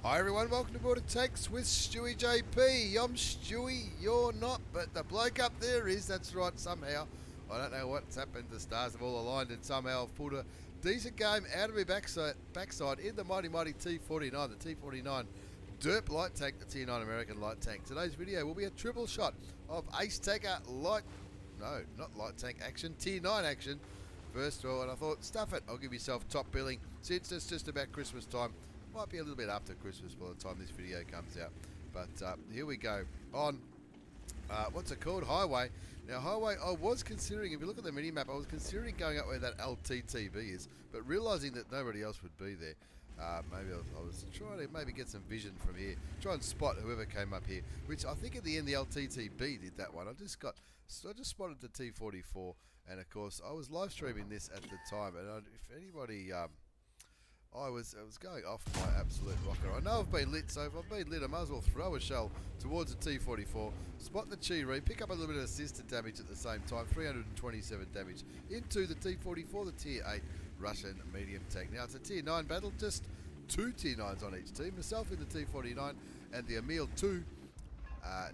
Hi everyone, welcome to Border Takes with stewiejp. I'm Stewie, you're not, but the bloke up there is, that's right, somehow. I don't know what's happened, the stars have all aligned and somehow I've pulled a decent game out of my backside in the mighty T49, the T49 Derp light tank, the Tier 9 American light tank. Today's video will be a triple shot of Ace Taker light, no, not light tank action, Tier 9 action. First of all, and I thought, stuff it, I'll give myself top billing since it's just about Christmas time. Might be a little bit after Christmas by the time this video comes out. But here we go on, what's it called? Highway. Now, Highway, I was considering, if you look at the mini-map, I was considering going up where that LTTB is, but realising that nobody else would be there. Maybe I was trying to maybe get some vision from here, try and spot whoever came up here, which I think at the end the LTTB did that one. I just spotted the T54, and of course I was live streaming this at the time, and if anybody, I was going off my absolute rocker. I know I've been lit, so if I've been lit, I might as well throw a shell towards the T44, spot the Chi-Re, pick up a little bit of assisted damage at the same time, 327 damage into the T44, the Tier 8 Russian medium tank. Now it's a Tier 9 battle, just two Tier 9s on each team, myself in the T49 and the Emil 2.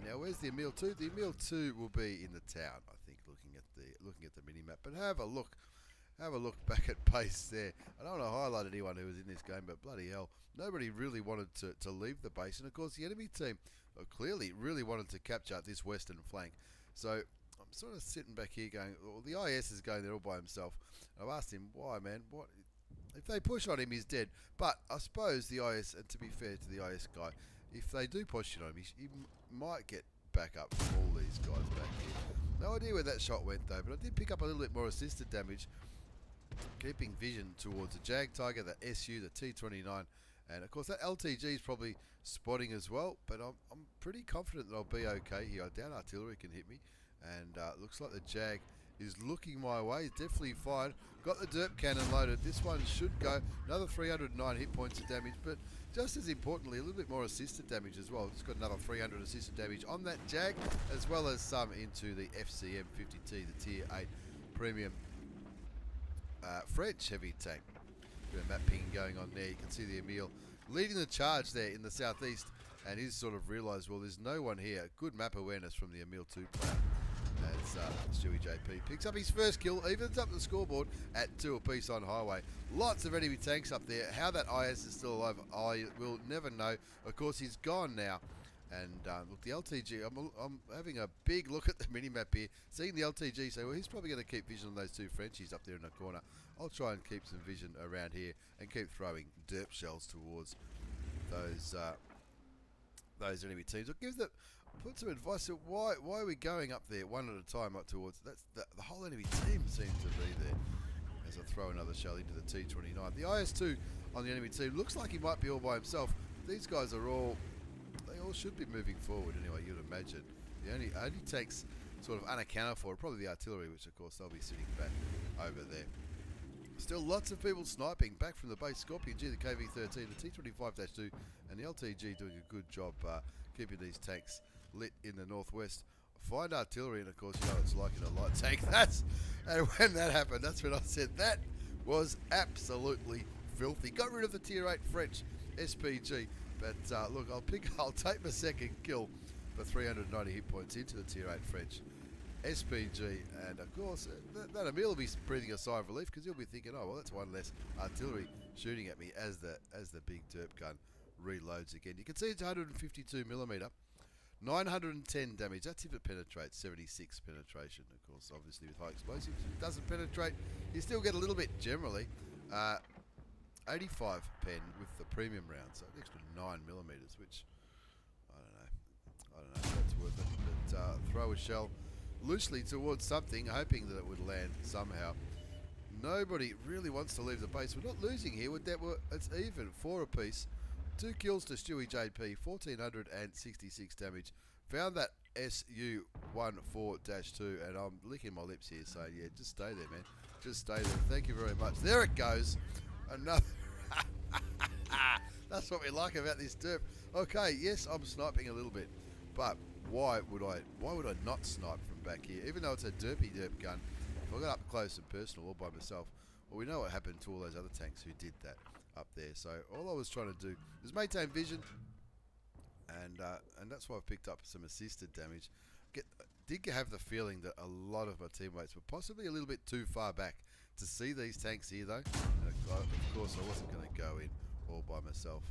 Now where's the Emil 2? The Emil 2 will be in the town, I think, looking at the mini-map. But have a look back at base there. I don't want to highlight anyone who was in this game, but bloody hell, nobody really wanted to leave the base. And of course, the enemy team clearly really wanted to capture this western flank. So I'm sort of sitting back here going, well, the IS is going there all by himself. And I've asked him, why, man? What? If they push on him, he's dead. But I suppose the IS, and to be fair to the IS guy, if they do push it on him, he might get back up from all these guys back here. No idea where that shot went, though, but I did pick up a little bit more assisted damage, keeping vision towards the Jag Tiger, the SU, the T29, and of course that LTG is probably spotting as well, but I'm pretty confident that I'll be okay here. Down artillery can hit me, and looks like the Jag is looking my way. It's definitely fired. Got the Derp cannon loaded. This one should go. Another 309 hit points of damage, but just as importantly, a little bit more assisted damage as well. Just got another 300 assisted damage on that Jag, as well as some into the FCM50T, the Tier 8 Premium French heavy tank. Bit of map ping going on there. You can see the Emil leading the charge there in the southeast, and he's sort of realised, well, there's no one here. Good map awareness from the Emil 2 player. As stewiejp picks up his first kill, evens up the scoreboard at 2 apiece on Highway. Lots of enemy tanks up there. How that IS is still alive, I will never know. Of course, he's gone now. And look, the LTG, I'm having a big look at the mini-map here, seeing the LTG, so well, he's probably going to keep vision on those two Frenchies up there in the corner. I'll try and keep some vision around here and keep throwing derp shells towards those enemy teams. I'll put some advice. So why are we going up there one at a time up towards, that's the whole enemy team seems to be there. As I throw another shell into the T29. The IS2 on the enemy team looks like he might be all by himself. These guys are they all should be moving forward anyway, you'd imagine. The only tanks sort of unaccounted for are probably the artillery, which of course they'll be sitting back over there. Still lots of people sniping back from the base. Scorpion G, the KV-13, the T25-2, and the LTG doing a good job keeping these tanks lit in the northwest. Find artillery, and of course you know it's like in a light tank. And when that happened, that's when I said that was absolutely filthy. Got rid of the Tier 8 French SPG. But look, I'll take my second kill for 390 hit points into the Tier 8 French SPG, and of course that Emil will be breathing a sigh of relief because he'll be thinking, oh well, that's one less artillery shooting at me as the big derp gun reloads again. You can see it's 152mm, 910 damage. That's if it penetrates. 76 penetration, of course. Obviously with high explosives, if it doesn't penetrate, you still get a little bit generally. 85 pen with the premium round, so an extra 9mm, which I don't know if that's worth it. But throw a shell loosely towards something, hoping that it would land somehow. Nobody really wants to leave the base. We're not losing here. It's even, 4 apiece. 2 kills to stewiejp, 1466 damage. Found that SU14-2, and I'm licking my lips here, saying, yeah, just stay there, man. Just stay there. Thank you very much. There it goes. Another. That's what we like about this derp. Okay, yes, I'm sniping a little bit, but why would I not snipe from back here? Even though it's a derp gun, if I got up close and personal all by myself, well, we know what happened to all those other tanks who did that. up there. So all I was trying to do is maintain vision, and that's why I've picked up some assisted damage. Did have the feeling that a lot of my teammates were possibly a little bit too far back to see these tanks here, though. And of course, I wasn't going to go in all by myself.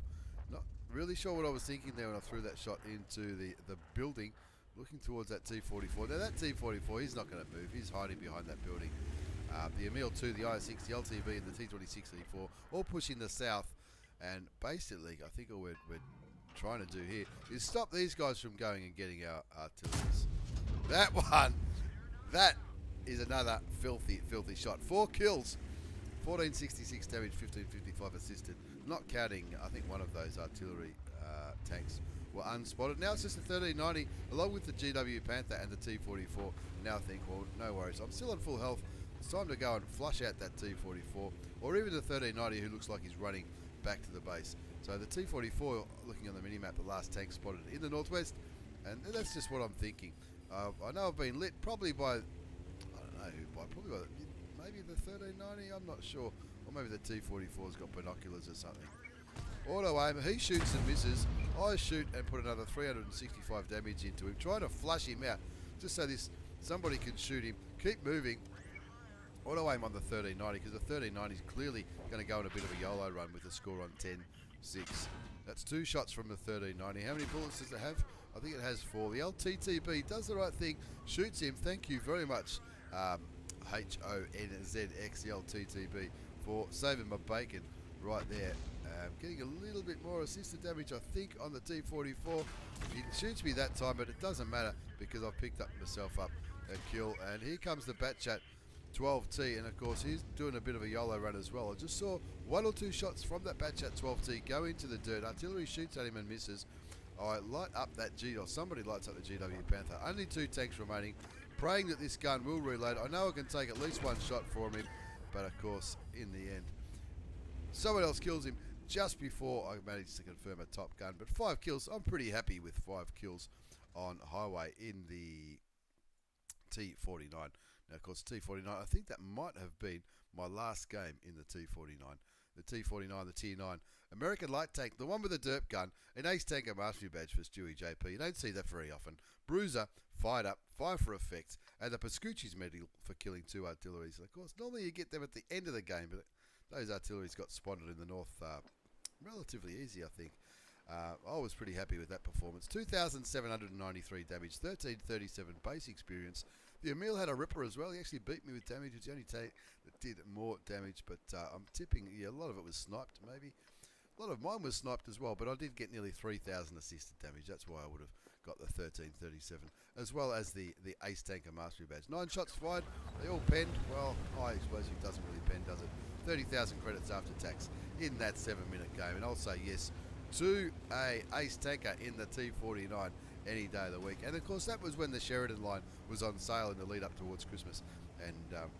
Not really sure what I was thinking there when I threw that shot into the building, looking towards that T44. Now that T44, he's not going to move. He's hiding behind that building. The Emil 2, the IS6, the LTV, and the T26E4 all pushing the south. And basically, I think all we're trying to do here is stop these guys from going and getting our artilleries. That one, that is another filthy, filthy shot. 4 kills, 1466 damage, 1555 assisted. Not counting, I think one of those artillery tanks were unspotted. Now it's just the 1390, along with the GW Panther and the T44. Now think, well, no worries. I'm still on full health. It's time to go and flush out that T44, or even the 1390, who looks like he's running back to the base. So the T44, looking on the minimap, the last tank spotted in the northwest, and that's just what I'm thinking. I know I've been lit probably by, I don't know who by, probably by maybe the 1390, I'm not sure, or maybe the T44's got binoculars or something. Auto aim, he shoots and misses. I shoot and put another 365 damage into him, trying to flush him out, just so somebody can shoot him. Keep moving. Auto aim on the 1390, because the 1390 is clearly going to go on a bit of a YOLO run with a score on 10-6. That's 2 shots from the 1390. How many bullets does it have? I think it has 4. The LTTB does the right thing, shoots him. Thank you very much, HONZXLTTB, for saving my bacon right there. Getting a little bit more assisted damage, I think, on the T44. He shoots me that time, but it doesn't matter because I've picked myself up a kill. And here comes the Batchat 12T, and of course he's doing a bit of a YOLO run as well. I just saw 1 or 2 shots from that Batchat 12T go into the dirt. Artillery shoots at him and misses. I light up that or somebody lights up the GW Panther. Only 2 tanks remaining, praying that this gun will reload. I know I can take at least 1 shot from him, but of course in the end someone else kills him just before I managed to confirm a top gun. But 5 kills, I'm pretty happy with 5 kills on highway in the T49. Now, of course, T49, I think that might have been my last game in the T49. The T49, the Tier 9 American light tank, the one with the derp gun, an ace tanker mastery badge for stewiejp. You don't see that very often. Bruiser, fired up, fire for effect, and the Pascucci's medal for killing 2 artilleries. And of course, normally you get them at the end of the game, but those artilleries got spotted in the north relatively easy, I think. I was pretty happy with that performance. 2,793 damage, 1337 base experience. The Emil had a ripper as well. He actually beat me with damage. It was the only tank that did more damage, but I'm tipping, yeah, a lot of it was sniped, maybe. A lot of mine was sniped as well, but I did get nearly 3,000 assisted damage. That's why I would have got the 1337, as well as the Ace Tanker Mastery Badge. 9 shots fired, they all penned. Well, high explosive doesn't really pen, does it? 30,000 credits after tax in that 7-minute game, and I'll say yes to a Ace Tanker in the T49 any day of the week. And of course that was when the Sheridan line was on sale in the lead up towards Christmas, and of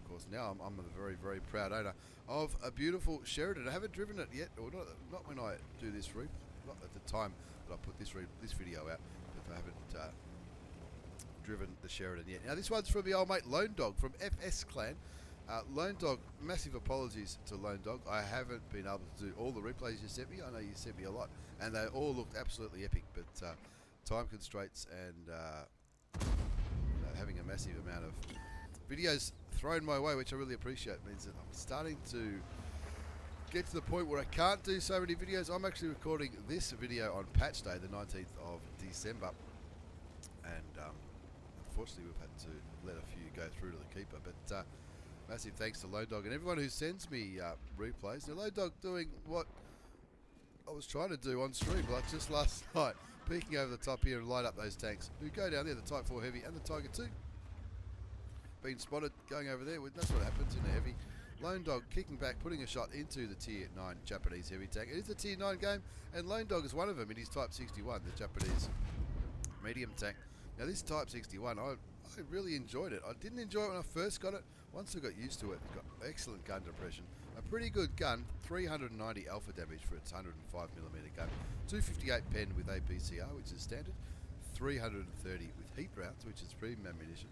course now I'm a very, very proud owner of a beautiful Sheridan. I haven't driven it yet, or not when I do this review, not at the time that I put this video out, but I haven't driven the Sheridan yet. Now this one's from the old mate Lone Dog from FS Clan. Lone Dog, massive apologies to Lone Dog. I haven't been able to do all the replays you sent me. I know you sent me a lot, and they all looked absolutely epic, but time constraints and having a massive amount of videos thrown my way, which I really appreciate, means that I'm starting to get to the point where I can't do so many videos. I'm actually recording this video on patch day, the 19th of December, and unfortunately we've had to let a few go through to the keeper, but massive thanks to Lone Dog and everyone who sends me replays. Now Lone Dog doing what I was trying to do on stream, like just last night, peeking over the top here and light up those tanks who go down there, the Type 4 Heavy and the Tiger 2. Been spotted going over there, that's what happens in a heavy. Lone Dog kicking back, putting a shot into the Tier 9 Japanese heavy tank. It is a Tier 9 game, and Lone Dog is one of them in his Type 61, the Japanese medium tank. Now this Type 61, I really enjoyed it. I didn't enjoy it when I first got it. Once I got used to it, it's got excellent gun depression. A pretty good gun, 390 alpha damage for its 105mm gun. 258 pen with APCR, which is standard. 330 with heat rounds, which is premium ammunition.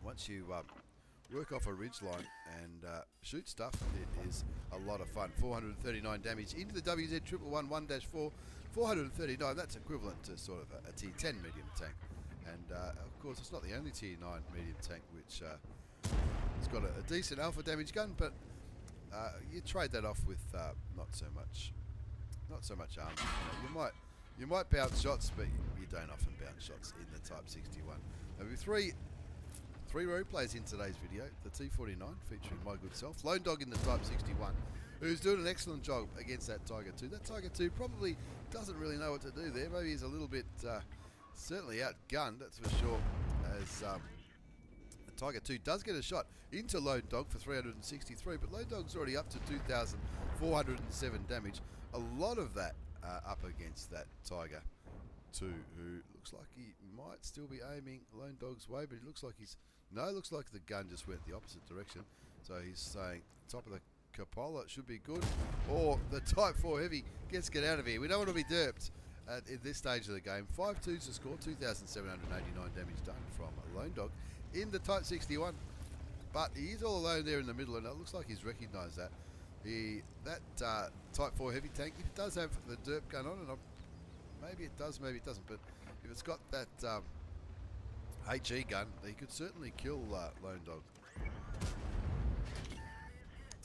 Once you work off a ridgeline and shoot stuff, it is a lot of fun. 439 damage into the WZ111 1-4, 439, that's equivalent to sort of a Tier 10 medium tank. And of course it's not the only Tier 9 medium tank which has got a decent alpha damage gun, but you trade that off with not so much armor. You might bounce shots, but you don't often bounce shots in the Type 61. There'll be three replays in today's video. The T49 featuring my good self, Lone Dog in the Type 61, who's doing an excellent job against that Tiger 2. That Tiger 2 probably doesn't really know what to do there. Maybe he's a little bit certainly outgunned, that's for sure, as the Tiger 2 does get a shot into Lone Dog for 363, but Lone Dog's already up to 2,407 damage. A lot of that up against that Tiger 2, who looks like he might still be aiming Lone Dog's way, but it looks like looks like the gun just went the opposite direction. So he's saying top of the cupola should be good, or the Type 4 Heavy get out of here. We don't want to be derped at this stage of the game. 5-2's the score, 2,789 damage done from Lone Dog in the Type 61. But he is all alone there in the middle, and it looks like he's recognised that. That Type 4 Heavy tank, it does have the Derp gun on, and maybe it does, maybe it doesn't, but if it's got that HE gun, he could certainly kill Lone Dog.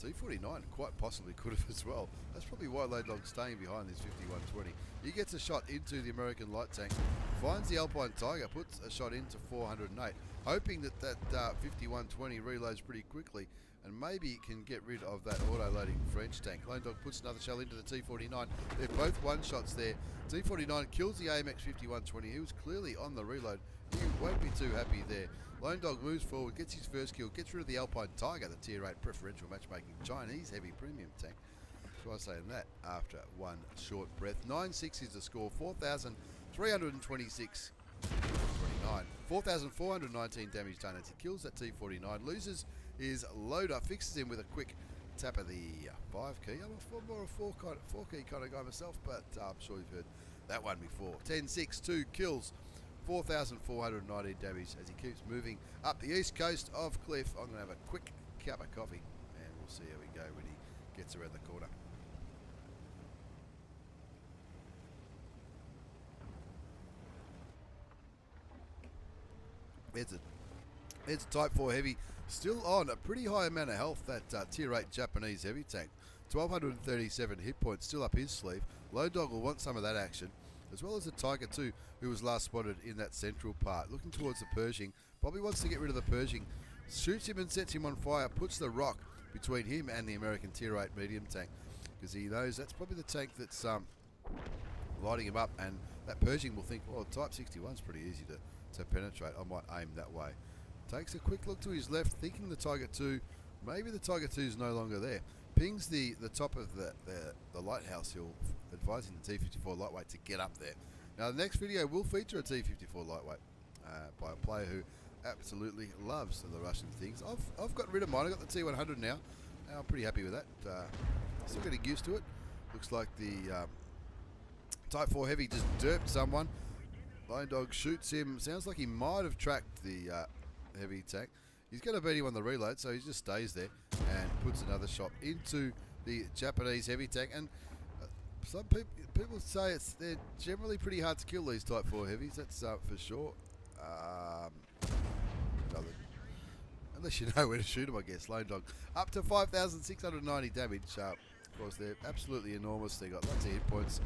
T49 quite possibly could have as well. That's probably why Lone Dog's staying behind this 5120. He gets a shot into the American light tank, finds the Alpine Tiger, puts a shot into 408, hoping that 5120 reloads pretty quickly, and maybe it can get rid of that auto-loading French tank. Lone Dog puts another shell into the T49. They're both one-shots there. T49 kills the AMX 5120. He was clearly on the reload. He won't be too happy there. Lone Dog moves forward, gets his first kill, gets rid of the Alpine Tiger, the Tier 8 preferential matchmaking Chinese heavy premium tank. Try saying that after one short breath. 9-6 is the score, 4,326 29. 4,419 damage done as he kills that T49. Loses his loader, fixes him with a quick tap of the 5 key. I'm more a 4 key kind of guy myself, but I'm sure you've heard that one before. 10-6, 2 kills, 4,419 damage as he keeps moving up the east coast of Cliff. I'm going to have a quick cup of coffee and we'll see how we go when he gets around the corner. It's a Type 4 Heavy, still on a pretty high amount of health, that Tier 8 Japanese heavy tank. 1,237 hit points still up his sleeve. Lone Dog will want some of that action, as well as the Tiger 2, who was last spotted in that central part. Looking towards the Pershing, probably wants to get rid of the Pershing. Shoots him and sets him on fire, puts the rock between him and the American Tier 8 medium tank, because he knows that's probably the tank that's lighting him up, and that Pershing will think, well, Type 61's pretty easy to penetrate. I might aim that way. Takes a quick look to his left, thinking the Tiger 2, maybe the Tiger 2's no longer there. Pings the top of the lighthouse hill, advising the T54 lightweight to get up there. Now the next video will feature a T54 lightweight by a player who absolutely loves the Russian things. I've got rid of mine. I've got the T100 now. I'm pretty happy with that. Still getting used to it. Looks like the Type 4 Heavy just derped someone. Lone Dog shoots him. Sounds like he might have tracked the heavy tank. He's going to beat him on the reload, so he just stays there and puts another shot into the Japanese heavy tank. And some people say they're generally pretty hard to kill, these Type 4 heavies. That's for sure. Unless you know where to shoot them, I guess. Lone Dog up to 5,690 damage. Of course, they're absolutely enormous. They got lots of hit points,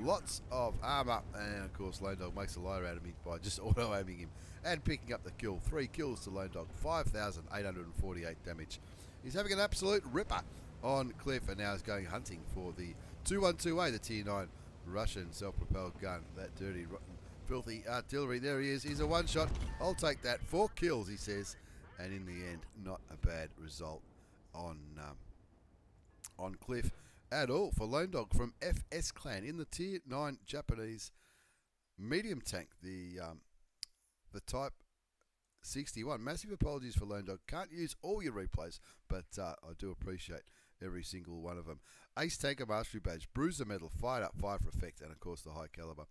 lots of armor, and of course Lone Dog makes a liar out of me by just auto-aiming him and picking up the kill. 3 kills to Lone Dog, 5,848 damage. He's having an absolute ripper on Cliff, and now is going hunting for the 212A, the Tier 9 Russian self-propelled gun. That dirty, rotten, filthy artillery. There he is. He's a one-shot. I'll take that. 4 kills, he says, and in the end, not a bad result on Cliff at all for Lone Dog from FS Clan in the Tier 9 Japanese medium tank, the Type 61. Massive apologies for Lone Dog. Can't use all your replays, but I do appreciate every single one of them. Ace Tanker Mastery Badge, Bruiser Medal, Fired Up, Fire for Effect, and of course the high caliber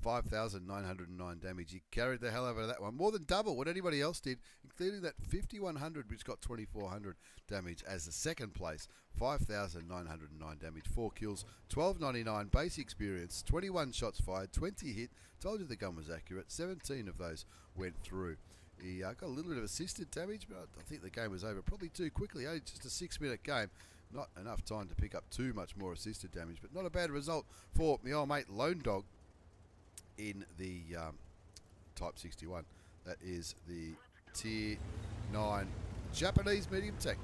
5,909 damage. He carried the hell out of that one. More than double what anybody else did, including that 5100, which got 2,400 damage as the second place. 5,909 damage, 4 kills, 1299 base experience, 21 shots fired, 20 hit. Told you the gun was accurate. 17 of those went through. He got a little bit of assisted damage, but I think the game was over probably too quickly. Only just a 6-minute game. Not enough time to pick up too much more assisted damage, but not a bad result for my old mate Lone Dog in the Type 61. That is the Tier 9 Japanese medium tech.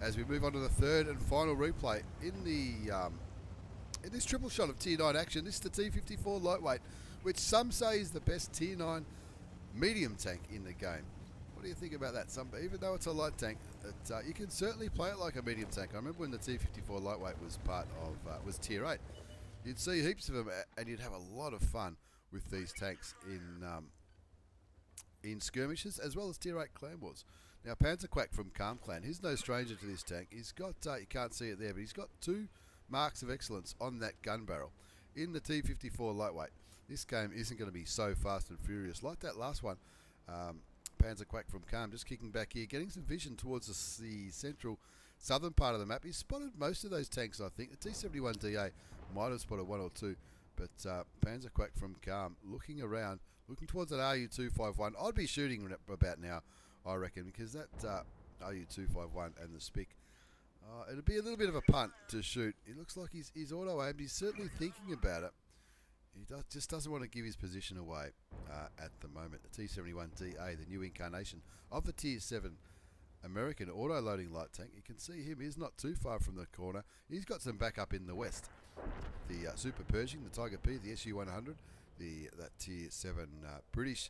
As we move on to the third and final replay in the in this triple shot of Tier 9 action, this is the T54 lightweight, which some say is the best Tier 9 medium tank in the game. What do you think about that? Even though it's a light tank, you can certainly play it like a medium tank. I remember when the T54 lightweight was part of was Tier 8. You'd see heaps of them, and you'd have a lot of fun with these tanks in skirmishes as well as Tier 8 clan wars. Now Panzerquack from Calm Clan, he's no stranger to this tank. He's got, you can't see it there, but he's got 2 marks of excellence on that gun barrel in the T54 lightweight. This game isn't going to be so fast and furious like that last one. Panzerquack from Calm just kicking back here, getting some vision towards the central southern part of the map. He's spotted most of those tanks, I think. The T71 DA might have spotted 1 or 2. But Panzerquack from Calm looking around, looking towards that RU251. I'd be shooting about now, I reckon, because that RU251 and the Spic, it'll be a little bit of a punt to shoot. It looks like he's auto-aimed. He's certainly thinking about it. He just doesn't want to give his position away at the moment. The T71 DA, the new incarnation of the Tier 7 American auto-loading light tank. You can see him. He's not too far from the corner. He's got some backup in the west. The Super Pershing, the Tiger P, the SU-100, that Tier 7 British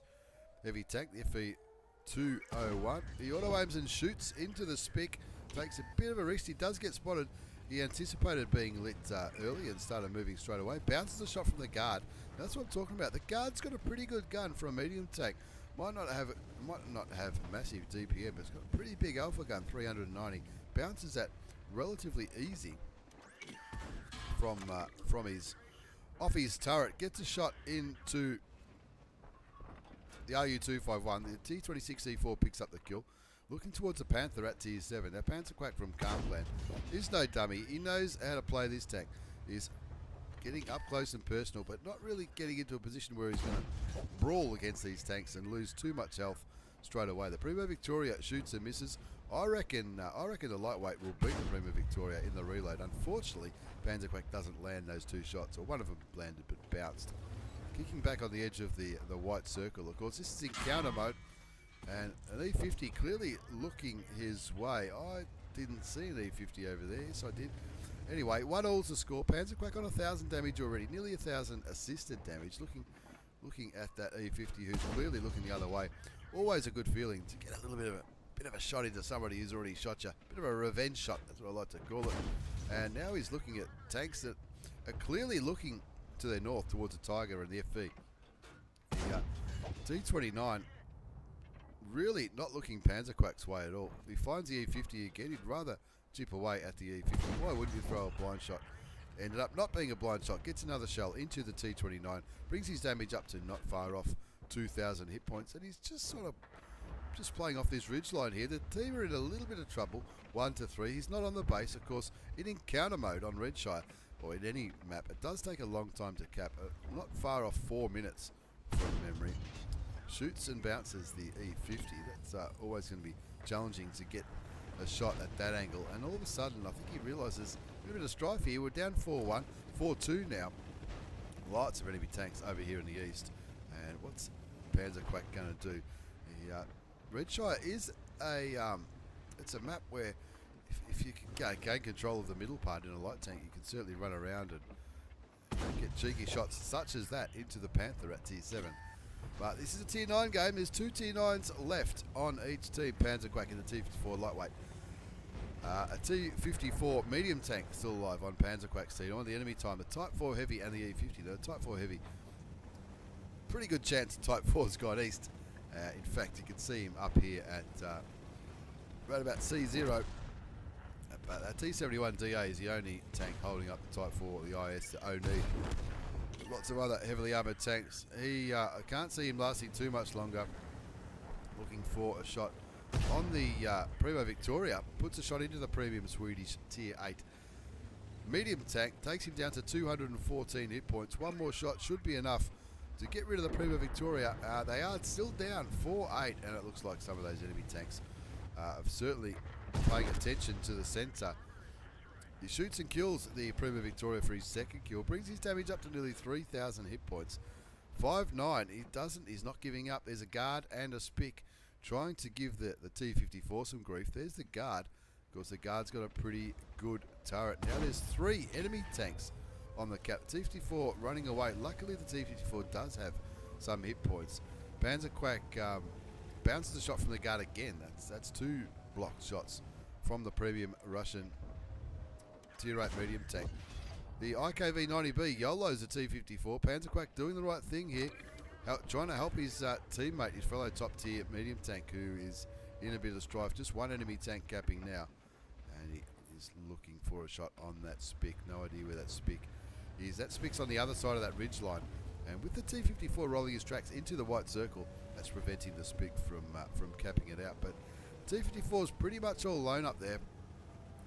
heavy tank, the FE-201. He auto-aims and shoots into the Spic. Takes a bit of a risk. He does get spotted. He anticipated being lit early and started moving straight away. Bounces a shot from the guard. That's what I'm talking about. The guard's got a pretty good gun for a medium tank. Might not have massive DPM, but it's got a pretty big alpha gun, 390. Bounces that relatively easy from off his turret. Gets a shot into the RU251. The T26E4 picks up the kill. Looking towards the Panther at Tier 7. Now Panzerquack from Calm Clan is no dummy. He knows how to play this tank. He's getting up close and personal, but not really getting into a position where he's going to brawl against these tanks and lose too much health straight away. The Primo Victoria shoots and misses. I reckon the lightweight will beat the Primo Victoria in the reload. Unfortunately, Panzerquack doesn't land those 2 shots, or one of them landed but bounced. Kicking back on the edge of the white circle. Of course, this is encounter mode. And an E50 clearly looking his way. I didn't see an E50 over there. Yes, I did. Anyway, 1-all's the score. Panzerquack on 1,000 damage already. Nearly 1,000 assisted damage. Looking at that E50 who's clearly looking the other way. Always a good feeling to get a little bit of a shot into somebody who's already shot you. Bit of a revenge shot. That's what I like to call it. And now he's looking at tanks that are clearly looking to their north towards the Tiger and the FV. The T49 really not looking Panzerquack's way at all. If he finds the E50 again, he'd rather chip away at the E50. Why wouldn't you throw a blind shot? Ended up not being a blind shot. Gets another shell into the T29. Brings his damage up to not far off 2,000 hit points. And he's just sort of playing off this ridge line here. The team are in a little bit of trouble. 1 to 3. He's not on the base. Of course, in encounter mode on Redshire, or in any map, it does take a long time to cap. Not far off 4 minutes from memory. Shoots and bounces the E50. That's always going to be challenging to get a shot at that angle. And all of a sudden, I think he realises a bit of strife here. We're down 4-1, 4-2 now. Lots of enemy tanks over here in the east. And what's Panzerquack going to do? Redshire is it's a map where if you can gain control of the middle part in a light tank, you can certainly run around and get cheeky shots such as that into the Panther at Tier 7. But this is a Tier 9 game. There's 2 Tier 9s left on each team. Panzerquack in the T54 lightweight. A T54 medium tank still alive on Panzerquack's team. On the enemy time, the Type 4 Heavy and the E50. The Type 4 Heavy, pretty good chance Type 4's gone east. In fact, you can see him up here at right about C0. But T71 DA is the only tank holding up the Type 4, the IS, the ONI. Lots of other heavily armoured tanks. I can't see him lasting too much longer. Looking for a shot on the Primo Victoria. Puts a shot into the premium Swedish Tier 8 medium tank. Takes him down to 214 hit points. One more shot should be enough to get rid of the Primo Victoria. They are still down 4-8, and it looks like some of those enemy tanks are certainly paying attention to the centre. He shoots and kills the Primo Victoria for his second kill, brings his damage up to nearly 3,000 hit points. 5-9, he's not giving up. There's a guard and a spick trying to give the T54 some grief. There's the guard. Of course, the guard's got a pretty good turret. Now there's 3 enemy tanks on the cap. T54 running away. Luckily, the T54 does have some hit points. panzerquack bounces a shot from the guard again. That's 2 blocked shots from the premium Russian Tier 8 medium tank. The IKV-90B YOLO's the T54. panzerquack doing the right thing here, trying to help his teammate, his fellow top tier medium tank, who is in a bit of strife. Just one enemy tank capping now, and he is looking for a shot on that spick. No idea where that spick is. That spick's on the other side of that ridge line, and with the T54 rolling his tracks into the white circle, that's preventing the spick from capping it out. But T54 is pretty much all alone up there.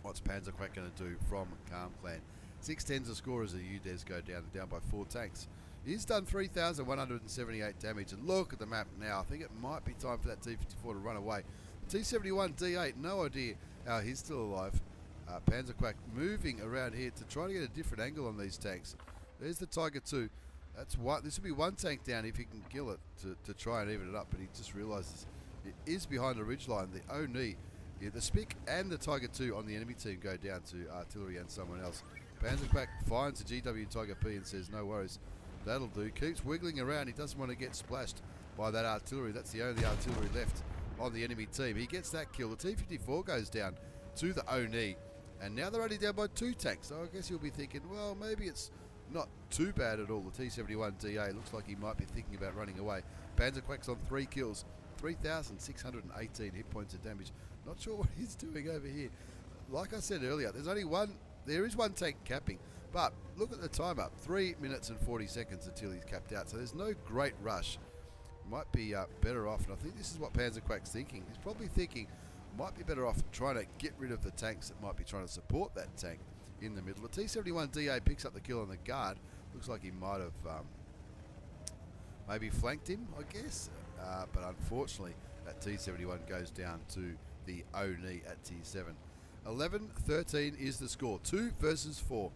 What's panzerquack going to do from Calm Clan? 6-10's a score as the UDES go down by 4 tanks. He's done 3,178 damage, and look at the map now. I think it might be time for that T54 to run away. T71 D8, no idea how he's still alive. panzerquack moving around here to try to get a different angle on these tanks. There's the Tiger 2. That's one. This will be one tank down if he can kill it to try and even it up, but he just realises it is behind the ridgeline. The Oni, the Spick and the Tiger 2 on the enemy team go down to artillery and someone else. panzerquack finds the GW Tiger P and says no worries, that'll do. Keeps wiggling around. He doesn't want to get splashed by that artillery. That's the only artillery left on the enemy team. He gets that kill. The T54 goes down to the Oni, and now they're only down by 2 tanks. So I guess you'll be thinking, well, maybe it's not too bad at all. The T71 DA looks like he might be thinking about running away. panzerquack's on 3 kills, 3,618 hit points of damage. Not sure what he's doing over here. Like I said earlier, there is one tank capping, but look at the timer, 3 minutes and 40 seconds until he's capped out. So there's no great rush. Might be better off, and I think this is what panzerquack's thinking. He's probably thinking, might be better off trying to get rid of the tanks that might be trying to support that tank in the middle. The T71 DA picks up the kill on the guard. Looks like he might have maybe flanked him, I guess. But unfortunately, that T71 goes down to the Oni at T7. 11-13 is the score. 2 versus 4.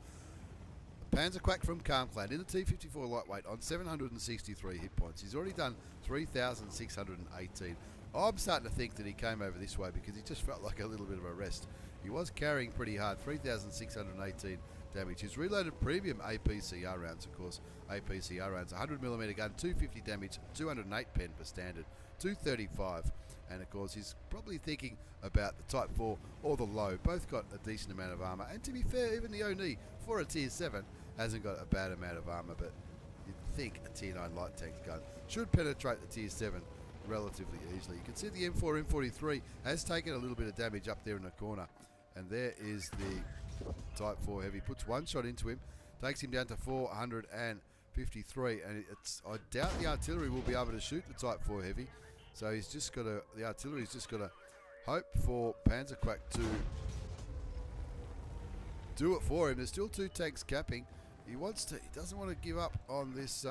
panzerquack from Calm Clan in the T54 lightweight on 763 hit points. He's already done 3,618. I'm starting to think that he came over this way because he just felt like a little bit of a rest. He was carrying pretty hard, 3,618 damage. His reloaded premium APCR rounds, of course, APCR rounds, 100mm gun, 250 damage, 208 pen per standard, 235. And of course, he's probably thinking about the Type 4 or the low. Both got a decent amount of armour. And to be fair, even the Oni, for a Tier 7, hasn't got a bad amount of armour. But you'd think a Tier 9 light tank gun should penetrate the Tier 7 relatively easily. You can see the M4 M43 has taken a little bit of damage up there in the corner. And there is the Type 4 Heavy. Puts one shot into him. Takes him down to 453. And I doubt the artillery will be able to shoot the Type 4 Heavy. So he's just got to, the artillery's just got to hope for panzerquack to do it for him. There's still 2 tanks capping. He doesn't want to give up on this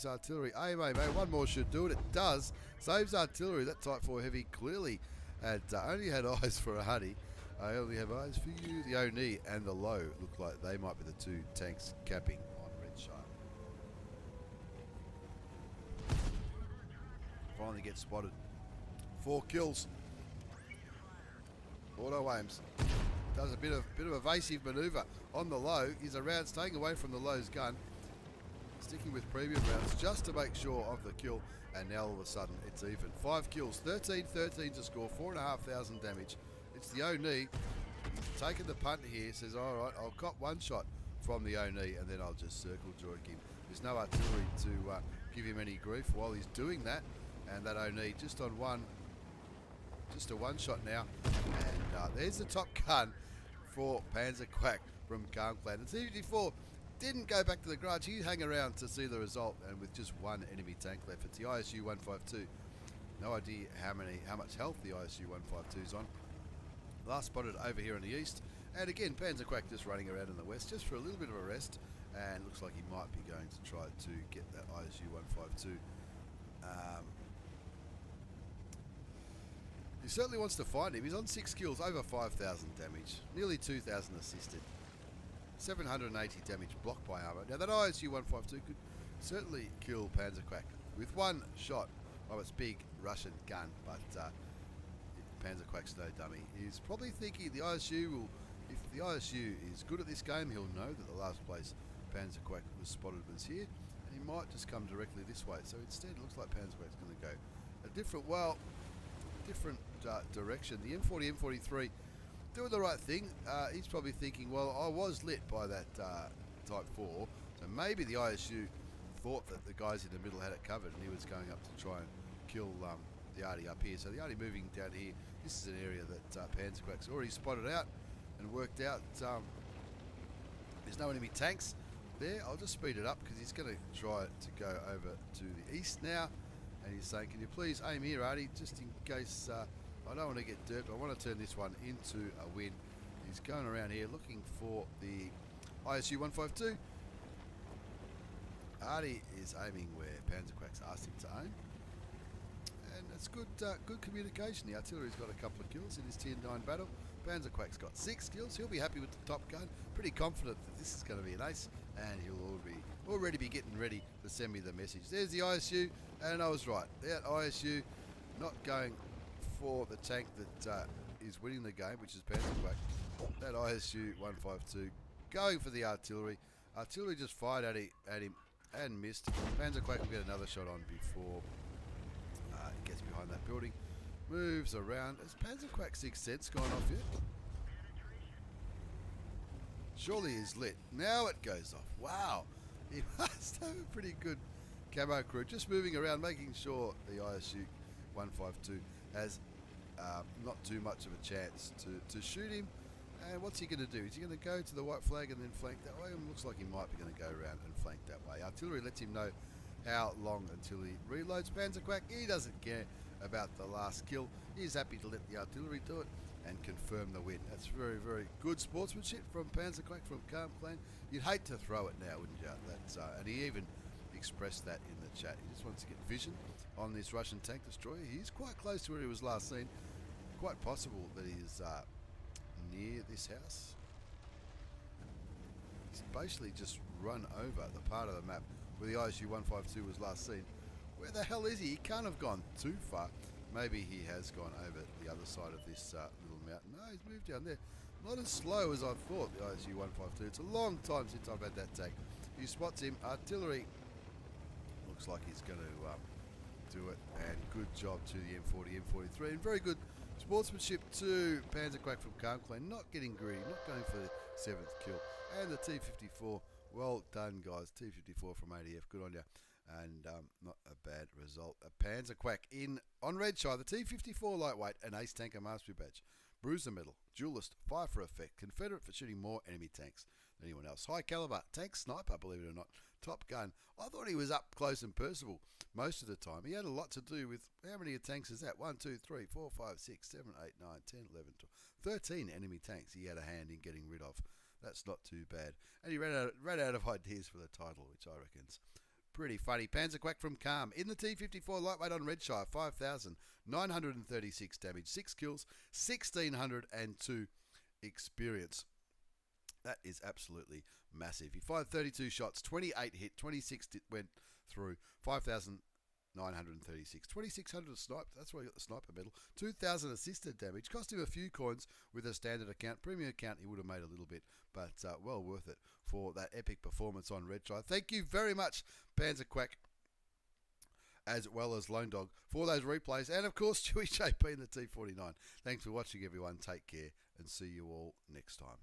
artillery. Aim, one more should do it. It does. Saves artillery. That Type 4 Heavy clearly only had eyes for a Huddy. I only have eyes for you. The Oni and the low look like they might be the 2 tanks capping on Red Shark. Finally gets spotted. 4 kills. Auto aims. Does a bit of evasive manoeuvre on the low. Is around, staying away from the low's gun. Sticking with premium rounds just to make sure of the kill. And now all of a sudden it's even. 5 kills. 13-13 to score. 4,500 damage. It's the Oni. He's taken the punt here. Says, all right, I'll cop one shot from the Oni and then I'll just circle jerk him. There's no artillery to give him any grief while he's doing that. And that Oni just on just a one shot now. And there's the top gun for panzerquack from Calm Clan. The T54 didn't go back to the garage. He hung around to see the result, and with just one enemy tank left, it's the ISU 152. No idea how much health the ISU 152 is on. Last spotted over here in the east, and again panzerquack just running around in the west, just for a little bit of a rest, and looks like he might be going to try to get that ISU 152. He certainly wants to find him. He's on 6 kills, over 5,000 damage, nearly 2,000 assisted, 780 damage blocked by armor. Now that ISU 152 could certainly kill panzerquack with one shot of its big Russian gun, but panzerquack's no dummy. He's probably thinking the ISU will, if the ISU is good at this game, he'll know that the last place panzerquack was spotted was here, and he might just come directly this way. So instead it looks like panzerquack's going to go a different direction. The M40, M43 doing the right thing. He's probably thinking, well, I was lit by that Type 4, so maybe the ISU thought that the guys in the middle had it covered, and he was going up to try and kill the Arty up here. So the Arty moving down here, this is an area that panzerquack's already spotted out and worked out. There's no enemy tanks there. I'll just speed it up because he's going to try to go over to the east now, and he's saying, can you please aim here, Arty, just in case I don't want to get derped. I want to turn this one into a win. He's going around here looking for the ISU 152. Arty is aiming where panzerquack's asked him to aim, and it's good communication. The artillery's got a couple of kills in his tier 9 battle. panzerquack's got 6 kills. He'll be happy with the top gun. Pretty confident that this is going to be an ace, and he'll already be getting ready to send me the message. There's the ISU, and I was right. That ISU not going for the tank that is winning the game, which is panzerquack. That ISU 152 going for the artillery. Artillery just fired at him and missed. panzerquack will get another shot on before he gets behind that building. Moves around. Has panzerquack's sixth sense gone off yet? Surely he's lit. Now it goes off. Wow. He must have a pretty good camo crew. Just moving around, making sure the ISU 152 has not too much of a chance to shoot him. And what's he going to do? Is he going to go to the white flag and then flank that way? It looks like he might be going to go around and flank that way. Artillery lets him know how long until he reloads. panzerquack, he doesn't care about the last kill. He's happy to let the artillery do it and confirm the win. That's very, very good sportsmanship from panzerquack from Calm Clan. You'd hate to throw it now, wouldn't you? That's and he even expressed that in the chat. He just wants to get vision on this Russian tank destroyer. He's quite close to where he was last seen. Quite possible that he is near this house. He's basically just run over the part of the map where the ISU 152 was last seen. Where the hell is he? He can't have gone too far. Maybe he has gone over the other side of this little mountain. No, he's moved down there. Not as slow as I thought, the ISU 152. It's a long time since I've had that tank. He spots him. Artillery looks like he's going to do it. And good job to the M40, M43. And very good sportsmanship to panzerquack from Calm Clan. Not getting greedy, not going for the 7th kill. And the T54, well done, guys. T54 from ADF, good on you. And not a bad result. A panzerquack in on Redshire, the T54 lightweight, an ace tanker mastery badge. Bruiser medal, duelist, fire for effect, Confederate for shooting more enemy tanks than anyone else. High caliber, tank sniper, believe it or not. Top gun. I thought he was up close and personal most of the time. He had a lot to do with, how many tanks is that? 1, 2, 3, 4, 5, 6, 7, 8, 9, 10, 11, 12, 13 enemy tanks he had a hand in getting rid of. That's not too bad. And he ran out of ideas for the title, which I reckon's pretty funny. panzerquack from Calm in the T54 lightweight on Redshire, 5,936 damage, 6 kills, 1,602 experience. That is absolutely massive. He fired 32 shots, 28 hit, 26 went through, 5,936. 2,600 sniped, that's why he got the sniper medal. 2,000 assisted damage, cost him a few coins with a standard account. Premium account, he would have made a little bit, but well worth it for that epic performance on Redshire. Thank you very much, panzerquack, as well as Lone Dog, for those replays. And of course, stewiejp in the T49. Thanks for watching, everyone. Take care, and see you all next time.